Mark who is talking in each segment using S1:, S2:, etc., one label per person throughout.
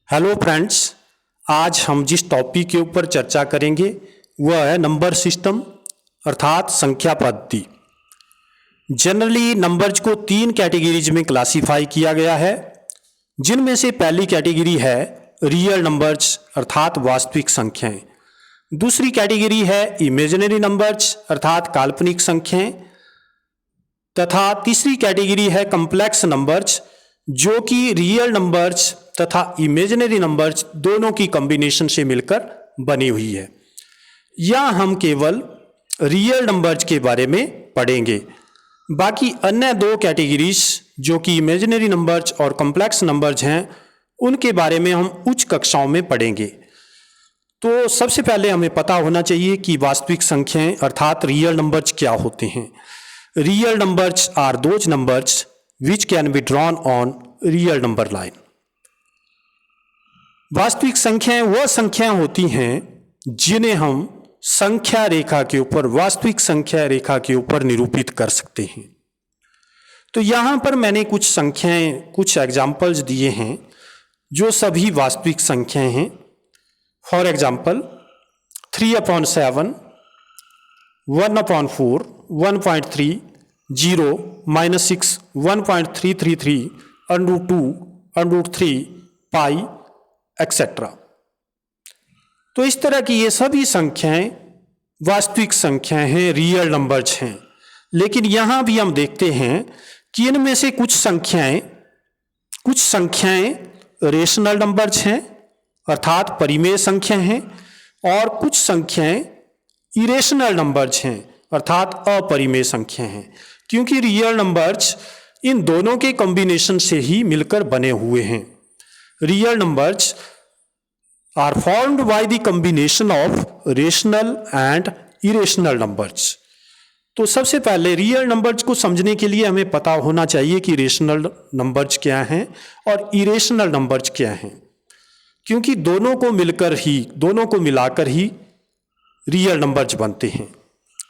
S1: Hello friends, आज हम जिस टॉपिक के ऊपर चर्चा करेंगे वह है नंबर सिस्टम अर्थात संख्या पद्धति। जनरली नंबर्स को तीन कैटेगरीज में क्लासिफाई किया गया है, जिनमें से पहली कैटेगरी है रियल नंबर्स अर्थात वास्तविक संख्याएं। दूसरी कैटेगरी है इमेजिनरी नंबर्स अर्थात काल्पनिक संख्याएं तथा तीसरी कैटेगरी है कॉम्प्लेक्स नंबर्स, जो कि रियल नंबर्स तथा इमेजिनरी नंबर्स दोनों की कॉम्बिनेशन से मिलकर बनी हुई है। यहाँ हम केवल रियल नंबर्स के बारे में पढ़ेंगे। बाकी अन्य दो कैटेगरीज जो कि इमेजिनरी नंबर्स और कॉम्प्लेक्स नंबर्स हैं, उनके बारे में हम उच्च कक्षाओं में पढ़ेंगे। तो सबसे पहले हमें पता होना चाहिए कि वास्तविक संख्याएं अर्थात रियल नंबर्स क्या होते हैं। Real numbers are those numbers which can be drawn on real number line. वास्तविक संख्याएं वह संख्याएं होती हैं जिन्हें हम संख्या रेखा के ऊपर, वास्तविक संख्या रेखा के ऊपर निरूपित कर सकते हैं। तो यहां पर मैंने कुछ संख्याएं, कुछ एग्जाम्पल्स दिए हैं जो सभी वास्तविक संख्याएं हैं। For example 3/7, 1/4, 1.3, 0, -6, 1.333, √2, √3, pi etcetera. तो इस तरह की ये सभी संख्याएं वास्तविक संख्याएं हैं, रियल नंबर्स हैं। लेकिन यहां भी हम देखते हैं कि इनमें से कुछ संख्याएं रेशनल नंबर्स हैं अर्थात परिमेय संख्या हैं, और कुछ संख्याएं इरेशनल नंबर्स हैं अर्थात अपरिमेय संख्या हैं, क्योंकि रियल नंबर्स इन दोनों के कॉम्बिनेशन से ही मिलकर बने हुए हैं। Real numbers are formed by the combination of rational and irrational numbers। तो सबसे पहले रियल नंबर्स को समझने के लिए हमें पता होना चाहिए कि रेशनल नंबर्स क्या हैं और इरेशनल नंबर्स क्या हैं, क्योंकि दोनों को मिलाकर ही रियल नंबर्स बनते हैं।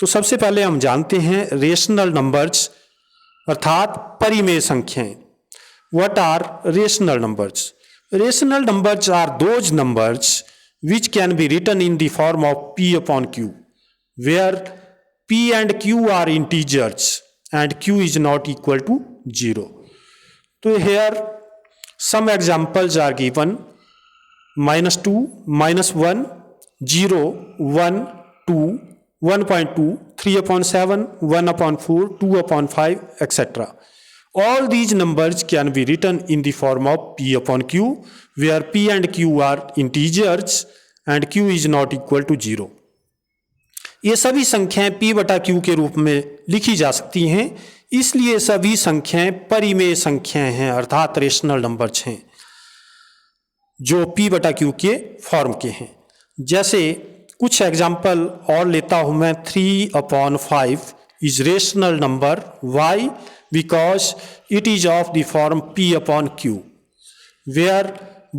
S1: तो सबसे पहले हम जानते हैं रेशनल नंबर्स अर्थात परिमेय संख्याएं। What are rational numbers? Rational numbers are those numbers which can be written in the form of P upon Q, where P and Q are integers and Q is not equal to 0. So here some examples are given: -2, -1, 0, 1, 2, 1.2, 3/7, 1/4, 2/5, etc. All these numbers can be written in the form of P upon Q, where P and Q are integers and Q is not equal to 0. ये सभी संख्याएं P बटा Q के रूप में लिखी जा सकती हैं, इसलिए सभी संख्याएं परिमेय संख्याएं हैं अर्थात रेशनल नंबर्स हैं जो P बटा Q के फॉर्म के हैं। जैसे कुछ एग्जाम्पल और लेता हूं मैं। 3/5 is rational number. Why? Because it is of the form P upon Q, where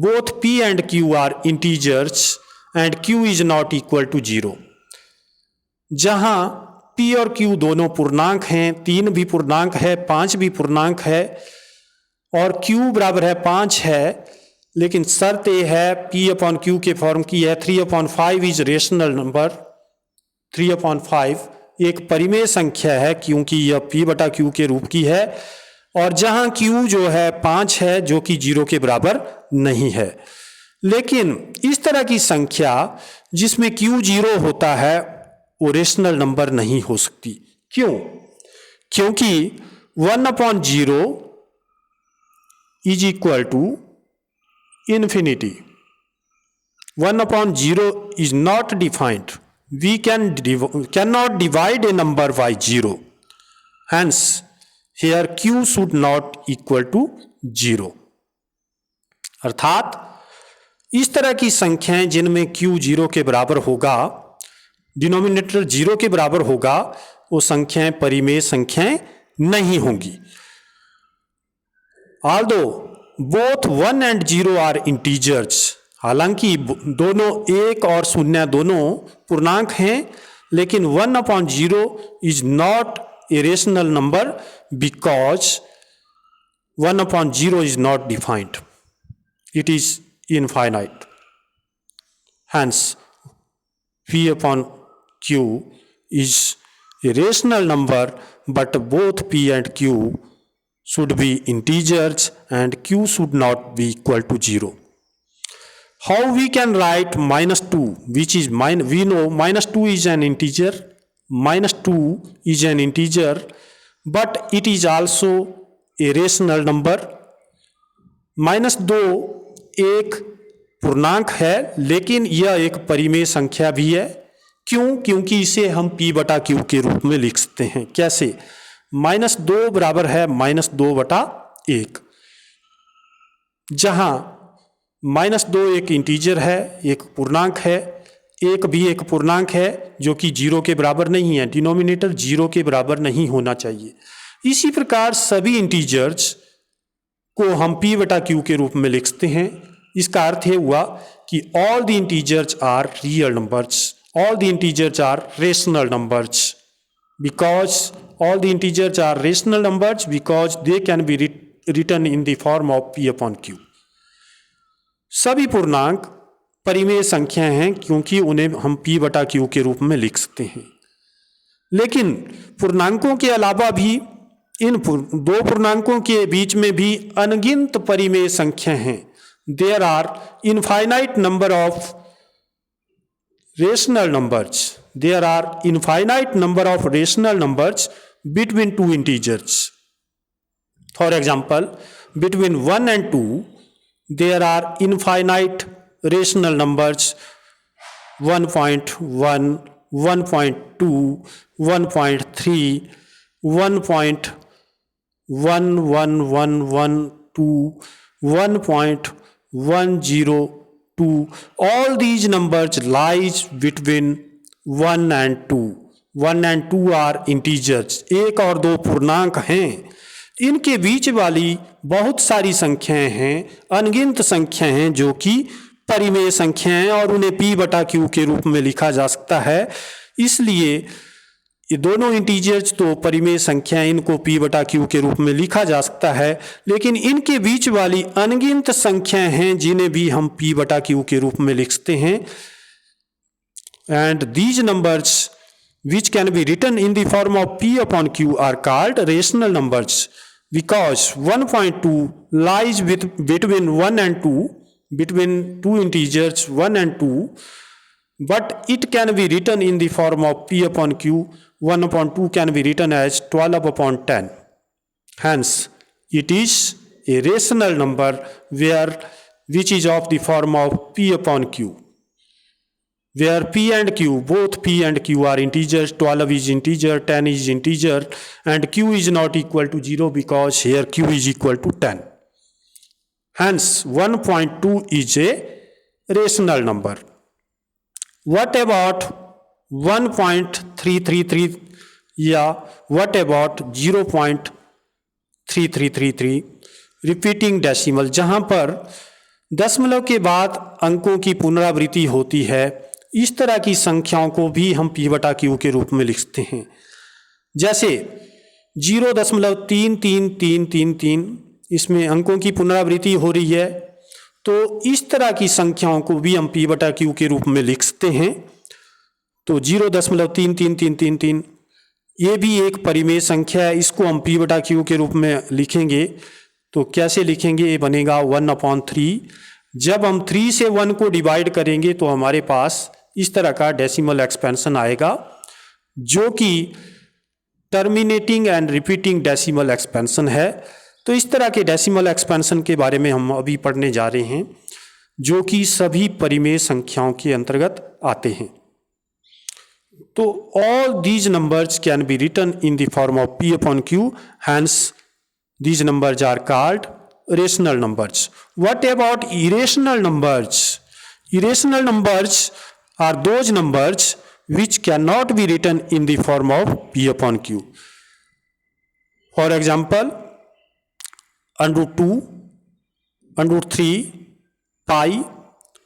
S1: both P and Q are integers and Q is not equal to 0. जहां P और Q दोनों पूर्णांक हैं, 3 भी पूर्णांक है, 5 भी पूर्णांक है, और Q बराबर है 5 है, लेकिन शर्त यह है P अपॉन Q के फॉर्म की है। 3/5 इज रेशनल नंबर। 3/5 एक परिमेय संख्या है क्योंकि यह P बटा Q के रूप की है, और जहां Q जो है 5 है, जो कि 0 के बराबर नहीं है। लेकिन इस तरह की संख्या जिसमें Q 0 होता है वो रेशनल नंबर नहीं हो सकती। क्यों? क्योंकि 1/0 is equal to infinity. 1/0 is not defined. We cannot divide a number by 0. Hence, here Q should not equal to 0. अर्थात इस तरह की संख्याएं जिनमें Q 0 के बराबर होगा, डिनोमिनेटर 0 के बराबर होगा, वो संख्याएं परिमेय संख्याएं नहीं होंगी। Although both 1 and 0 are integers, हालांकि दोनों 1 और 0 दोनों पूर्णांक हैं, लेकिन 1/0 is not a rational number because 1/0 is not defined. It is infinite. Hence, P upon Q is a rational number, but both P and Q should be integers and Q should not be equal to 0. How we can write minus 2, which is we know minus 2 is an integer. Minus 2 is an integer, but it is also a rational number. Minus 2 एक पूर्णांक है, लेकिन यह एक परिमेय संख्या भी है। क्यों? क्योंकि इसे हम p बटा क्यू के रूप में लिख सकते हैं। कैसे? माइनस 2 बराबर है माइनस 2 बटा 1, जहां माइनस 2 एक इंटीजर है, एक पूर्णांक है, एक भी एक पूर्णांक है जो कि 0 के बराबर नहीं है। डिनोमिनेटर 0 के बराबर नहीं होना चाहिए। इसी प्रकार सभी इंटीजर्स को हम p बटा क्यू के रूप में लिख सकते हैं। इसका अर्थ ये हुआ कि all the integers are real numbers, all the integers are rational numbers, because all the integers are rational numbers because they can be written in the form of p upon q. सभी पूर्णांक परिमेय संख्याएं हैं क्योंकि उन्हें हम p बटा q के रूप में लिख सकते हैं। लेकिन पूर्णांकों के अलावा भी इन दो पूर्णांकों के बीच में भी अनगिनत परिमेय संख्याएं हैं। There are infinite number of rational numbers. There are infinite number of rational numbers between two integers. For example, between 1 and 2, there are infinite rational numbers 1.1, 1.2, 1.3, 1.1112, 1.102. All these numbers lies between 1 and 2. 1 and 2 are integers. 1 और 2 पूर्णांक हैं। इनके बीच वाली बहुत सारी संख्याएं हैं, अनगिनत संख्याएं हैं जो कि परिमेय संख्याएं हैं और उन्हें p बटा q के रूप में लिखा जा सकता है। इसलिए ये दोनों इंटीजर्स तो परिमेय संख्याएं, इनको p बटा q के रूप में लिखा जा सकता है, लेकिन इनके बीच वाली अनगिनत संख्याएं हैं जिन्हें भी हम p बटा q के रूप में लिख सकते हैं। And these numbers which can be written in the form of p upon q are called rational numbers because 1.2 lies between 1 and 2, between two integers 1 and 2, but it can be written in the form of p upon q. 1 upon 2 can be written as 12 upon 10. Hence, it is a rational number which is of the form of p upon q. Where p and q, both p and q are integers, 12 is integer, 10 is integer, and q is not equal to 0 because here q is equal to 10. Hence, 1.2 is a rational number. What about 1.333 या what about 0.3333 repeating decimal, जहां पर दशमलव के बाद अंकों की पुनरावृत्ति होती है। इस तरह की संख्याओं को भी हम p बटा q के रूप में लिख सकते हैं। जैसे 0.33333, इसमें अंकों की पुनरावृत्ति हो रही है, तो इस तरह की संख्याओं को भी हम p बटा q के रूप में लिख सकते हैं। तो 0.33333 ये भी एक परिमेय संख्या है, इसको हम p बटा q के रूप में लिखेंगे। तो कैसे लिखेंगे? ये बनेगा 1/3। जब हम 3 से 1 को डिवाइड करेंगे तो हमारे पास इस तरह का डेसिमल एक्सपेंशन आएगा, जो कि terminating and repeating decimal expansion है। तो इस तरह के डेसिमल एक्सपेंशन के बारे में हम अभी पढ़ने जा रहे हैं, जो कि सभी परिमेय संख्याओं के अंतर्गत आते हैं। तो all these numbers can be written in the form of p upon q, hence these numbers are called rational numbers. What about irrational numbers? Irrational numbers are those numbers which cannot be written in the form of p upon q. For example, √2, √3, pi,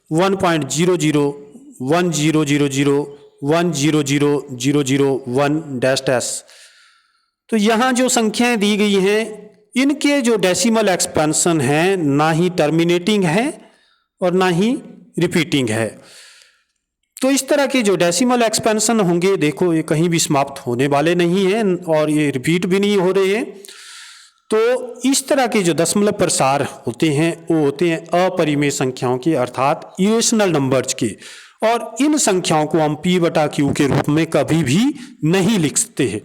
S1: 1.001000100001 dash. तो यहाँ जो संख्याएं दी गई हैं, इनके जो decimal expansion हैं ना ही टर्मिनेटिंग हैं और ना ही रिपीटिंग है। तो इस तरह के जो डेसिमल एक्सपेंशन होंगे, देखो ये कहीं भी समाप्त होने वाले नहीं हैं और ये रिपीट भी नहीं हो रहे हैं। तो इस तरह के जो दशमलव प्रसार होते हैं वो होते हैं अपरिमेय संख्याओं के, अर्थात इरेशनल नंबर्स के। और इन संख्याओं को हम p/q के रूप में कभी भी नहीं लिख सकते हैं।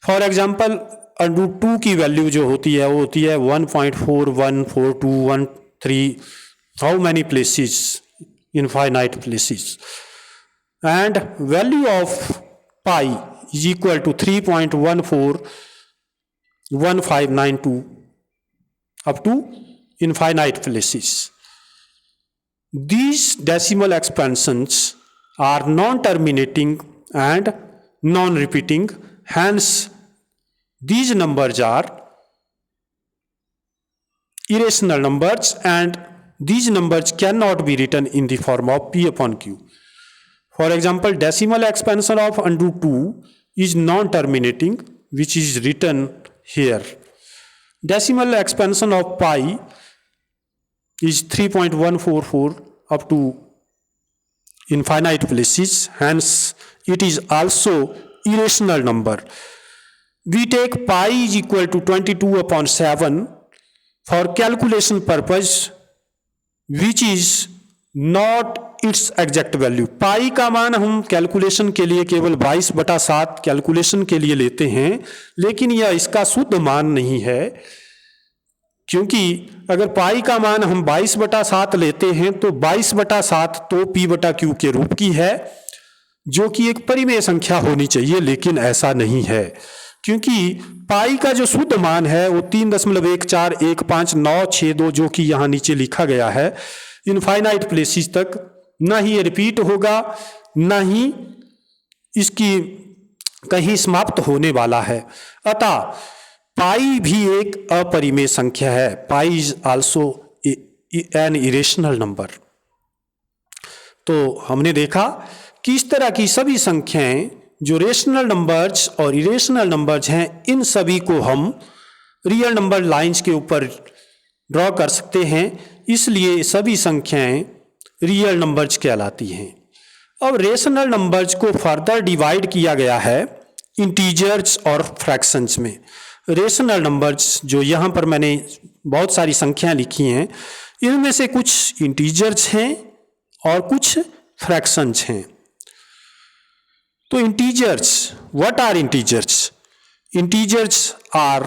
S1: फॉर एग्जाम्पल √2 की वैल्यू जो होती है वो होती है 1.414213, how many places, infinite places, and value of pi is equal to 3.141592 up to infinite places. These decimal expansions are non-terminating and non-repeating, hence these numbers are irrational numbers and these numbers cannot be written in the form of p/q. For example, decimal expansion of √2 is non-terminating, which is written here. Decimal expansion of pi is 3.144 up to infinite places, hence it is also irrational number. We take pi is equal to 22/7 for calculation purpose, which is not its exact value. पाई का मान हम calculation के लिए केवल 22/7 calculation के लिए लेते हैं, लेकिन यह इसका शुद्ध मान नहीं है, क्योंकि अगर पाई का मान हम 22/7 लेते हैं तो 22/7 तो p/q के रूप की है, जो कि एक परिमेय संख्या होनी चाहिए, लेकिन ऐसा नहीं है, क्योंकि पाई का जो शुद्ध मान है वो 3.1415962, जो कि यहाँ नीचे लिखा गया है, इनफाइनाइट प्लेसेस तक ना ही ये रिपीट होगा, ना ही इसकी कहीं समाप्त होने वाला है। अतः पाई भी एक अपरिमेय संख्या है। Pi is also an irrational number. तो हमने देखा कि इस तरह की सभी संख्याएं जो रेशनल नंबर्स और इरेशनल नंबर्स हैं, इन सभी को हम रियल नंबर लाइंस के ऊपर ड्रॉ कर सकते हैं, इसलिए सभी संख्याएं रियल नंबर्स कहलाती हैं। अब रेशनल नंबर्स को फर्दर डिवाइड किया गया है इंटीजर्स और फ्रैक्शंस में। रेशनल नंबर्स जो यहाँ पर मैंने बहुत सारी संख्याएं लिखी हैं, इनमें से कुछ इंटीजर्स हैं और कुछ फ्रैक्शंस हैं। तो integers, what are integers? Integers are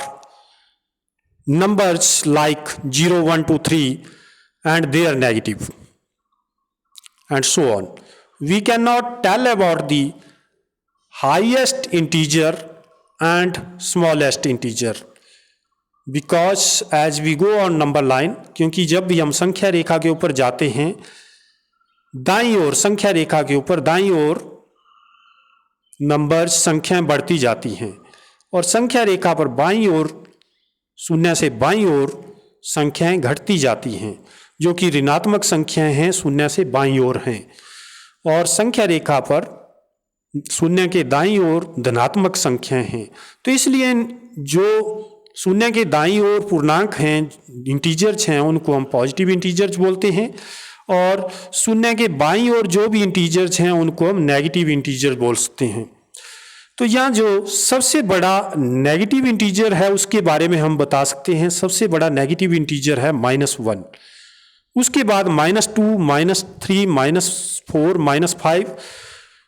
S1: numbers like 0, 1, 2, 3 and they are negative and so on. We cannot tell about the highest integer and smallest integer because as we go on number line, क्योंकि जब भी हम संख्या रेखा के ऊपर जाते हैं, दाईं ओर संख्या रेखा के ऊपर दाईं ओर नंबर्स संख्याएं बढ़ती जाती हैं और संख्या रेखा पर बाईं ओर शून्य से बाईं ओर संख्याएं घटती जाती हैं, जो कि ऋणात्मक संख्याएं हैं, शून्य से बाईं ओर हैं, और संख्या रेखा पर शून्य के दाईं ओर धनात्मक संख्याएं हैं। तो इसलिए जो शून्य के दाईं ओर पूर्णांक हैं, इंटीजर्स हैं, उनको हम पॉजिटिव इंटीजर्स बोलते हैं, और शून्य के बाईं ओर जो भी इंटीजर्स हैं उनको हम नेगेटिव इंटीजर बोल सकते हैं। तो यहाँ जो सबसे बड़ा नेगेटिव इंटीजर है उसके बारे में हम बता सकते हैं। सबसे बड़ा नेगेटिव इंटीजर है -1, उसके बाद -2, -3, -4, -5,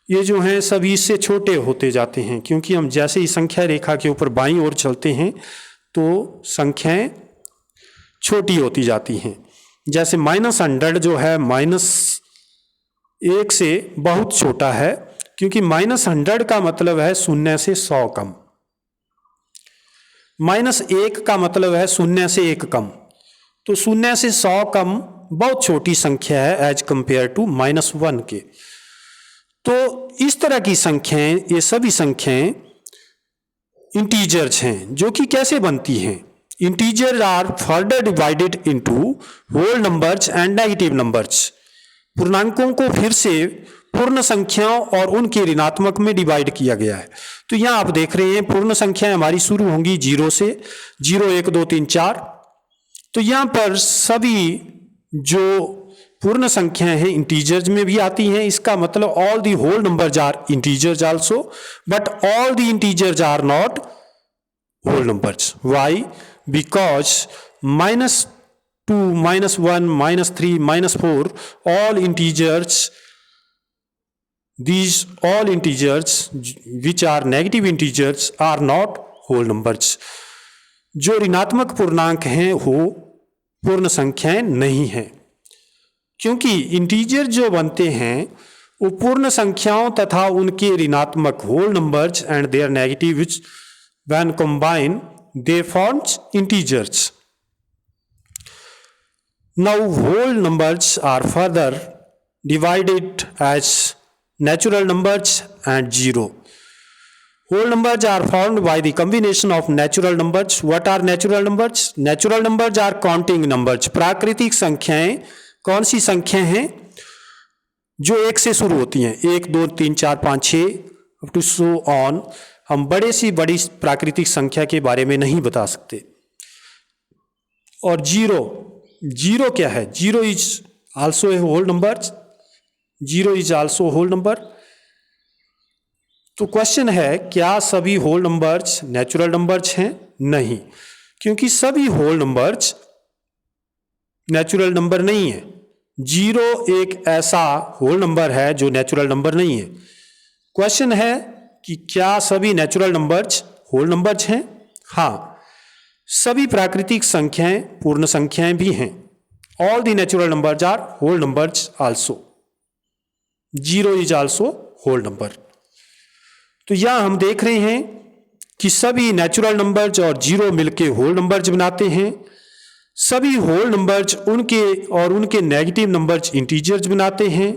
S1: ये जो हैं सभी इससे छोटे होते जाते हैं, क्योंकि हम जैसे ही संख्या रेखा के ऊपर बाईं ओर चलते हैं तो संख्याएं छोटी होती जाती हैं। जैसे -100 जो है -1 से बहुत छोटा है, क्योंकि -100 का मतलब है शून्य से 100 कम, -1 का मतलब है शून्य से 1 कम। तो शून्य से 100 कम बहुत छोटी संख्या है एज कंपेयर टू -1 के। तो इस तरह की संख्याएं, ये सभी संख्याएं इंटीजर्स हैं, जो कि कैसे बनती हैं? Integers are further divided into whole numbers and negative numbers. पूर्णांकों को फिर से पूर्ण संख्याओं और उनके ऋणात्मक में डिवाइड किया गया है। तो यहाँ आप देख रहे हैं पूर्ण संख्याएं हमारी शुरू होंगी 0 से, 0, 1, 2, 3, 4। तो यहाँ पर सभी जो पूर्ण संख्याएं हैं इंटीजर्स में भी आती हैं, इसका मतलब all the whole numbers are integers also, but all the integers are not whole numbers. Why? Because -2, -1, -3, -4 all integers, these all integers which are negative integers are not whole numbers. जो ऋणात्मक पूर्णांक हैं वो पूर्ण संख्याएं नहीं हैं, क्योंकि इंटीजर जो बनते हैं वो पूर्ण संख्याओं तथा उनके ऋणात्मक whole numbers and their negative which when combine they forms integers. Now whole numbers are further divided as natural numbers and zero. Whole numbers are formed by the combination of natural numbers. What are natural numbers? Natural numbers are counting numbers. प्राकृतिक संख्याएं कौन सी संख्याएं हैं? जो एक से शुरू होती हैं, 1, 2, 3, 4, 5, 6 अप टू सो ऑन. हम बड़े सी बड़ी प्राकृतिक संख्या के बारे में नहीं बता सकते. और जीरो क्या है? Zero is also a whole number. Zero is also whole number. तो क्वेश्चन है, क्या सभी होल नंबर्स नेचुरल नंबर्स हैं? नहीं, क्योंकि सभी होल नंबर्स नेचुरल नंबर नहीं है. जीरो एक ऐसा होल नंबर है जो नेचुरल नंबर नहीं है. क्वेश्चन है कि क्या सभी नेचुरल नंबर्स होल नंबर्स हैं? हाँ, सभी प्राकृतिक संख्याएं पूर्ण संख्याएं भी हैं. All the natural numbers are whole numbers also. Zero is also whole number. तो यहां हम देख रहे हैं कि सभी नेचुरल नंबर्स और जीरो मिलके होल नंबर्स बनाते हैं. सभी होल नंबर्स उनके नेगेटिव नंबर्स इंटीजर्स बनाते हैं.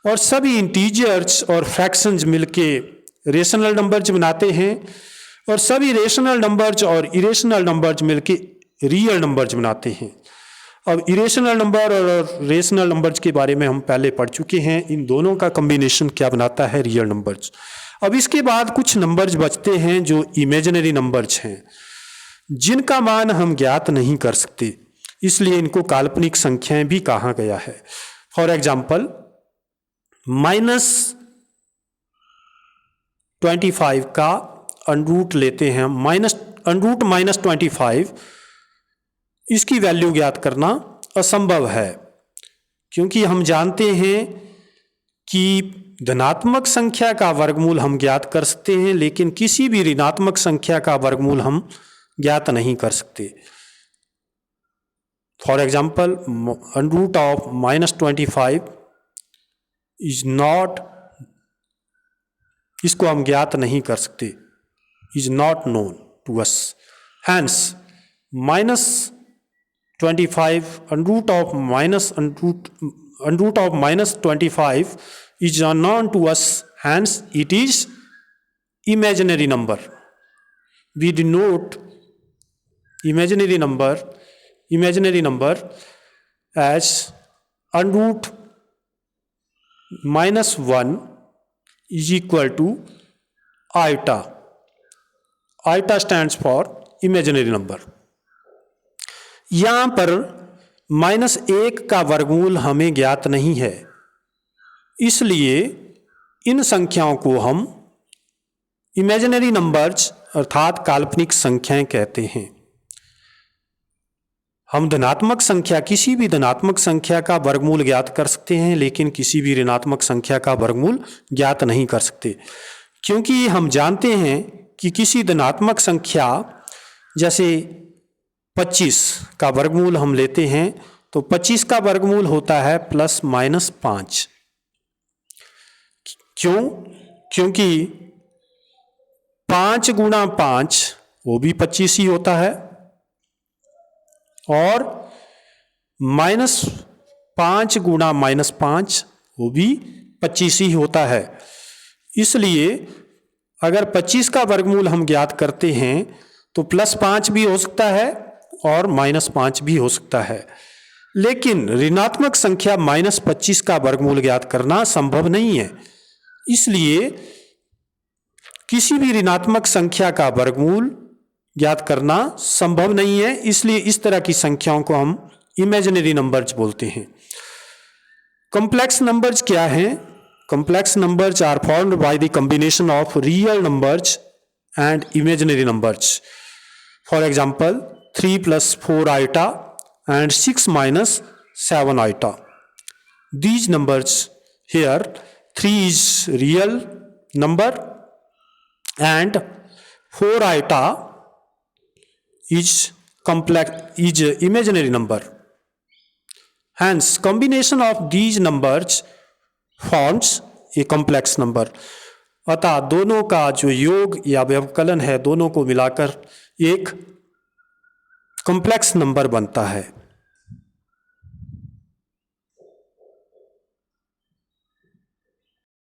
S1: और सभी इंटीजर्स और फ्रैक्शंस मिलके रेशनल नंबर्स बनाते हैं. और सभी रेशनल नंबर्स और इरेशनल नंबर्स मिलके रियल नंबर्स बनाते हैं. अब इरेशनल नंबर और रेशनल नंबर्स के बारे में हम पहले पढ़ चुके हैं. इन दोनों का कॉम्बिनेशन क्या बनाता है? Real numbers. अब इसके बाद कुछ नंबर्स बचते हैं जो इमेजिनरी नंबर्स हैं, जिनका मान हम ज्ञात नहीं कर सकते, इसलिए इनको काल्पनिक संख्याएं भी कहा गया है. फॉर एग्जाम्पल, -25 का अंडरूट लेते हैं. अंडरूट -25, इसकी वैल्यू ज्ञात करना असंभव है, क्योंकि हम जानते हैं कि धनात्मक संख्या का वर्गमूल हम ज्ञात कर सकते हैं, लेकिन किसी भी ऋणात्मक संख्या का वर्गमूल हम ज्ञात नहीं कर सकते. For example, under root of -25 is not, इसको हम ज्ञात नहीं कर सकते, is not known to us. Hence -25 under root of -25 is unknown to us, hence it is imaginary number. We denote imaginary number as under root -1 is equal to iota. Iota stands for imaginary number. यहाँ पर -1 का वर्गमूल हमें ज्ञात नहीं है, इसलिए इन संख्याओं को हम इमेजिनरी नंबर्स अर्थात काल्पनिक संख्याएं कहते हैं. हम धनात्मक संख्या, किसी भी धनात्मक संख्या का वर्गमूल ज्ञात कर सकते हैं, लेकिन किसी भी ऋणात्मक संख्या का वर्गमूल ज्ञात नहीं कर सकते, क्योंकि हम जानते हैं कि किसी धनात्मक संख्या जैसे 25 का वर्गमूल हम लेते हैं तो 25 का वर्गमूल होता है ±5. क्यों? क्योंकि 5 गुणा 5 वो भी 25 ही होता है, और -5 गुणा -5 वो भी 25 ही होता है. इसलिए अगर 25 का वर्गमूल हम ज्ञात करते हैं तो +5 भी हो सकता है और -5 भी हो सकता है, लेकिन ऋणात्मक संख्या -25 का वर्गमूल ज्ञात करना संभव नहीं है. इसलिए किसी भी ऋणात्मक संख्या का वर्गमूल ज्ञात करना संभव नहीं है, इसलिए इस तरह की संख्याओं को हम इमेजिनरी नंबर्स बोलते हैं। कॉम्प्लेक्स नंबर्स क्या हैं? Complex numbers are formed by the combination of real numbers and imaginary numbers. For example, 3 plus 4 iota and 6 minus 7 iota. These numbers here, 3 is real number and 4 iota is imaginary number. Hence, combination of these numbers forms a complex number. अतः दोनों का जो योग या व्यवकलन है दोनों को मिलाकर एक कॉम्प्लेक्स नंबर बनता है।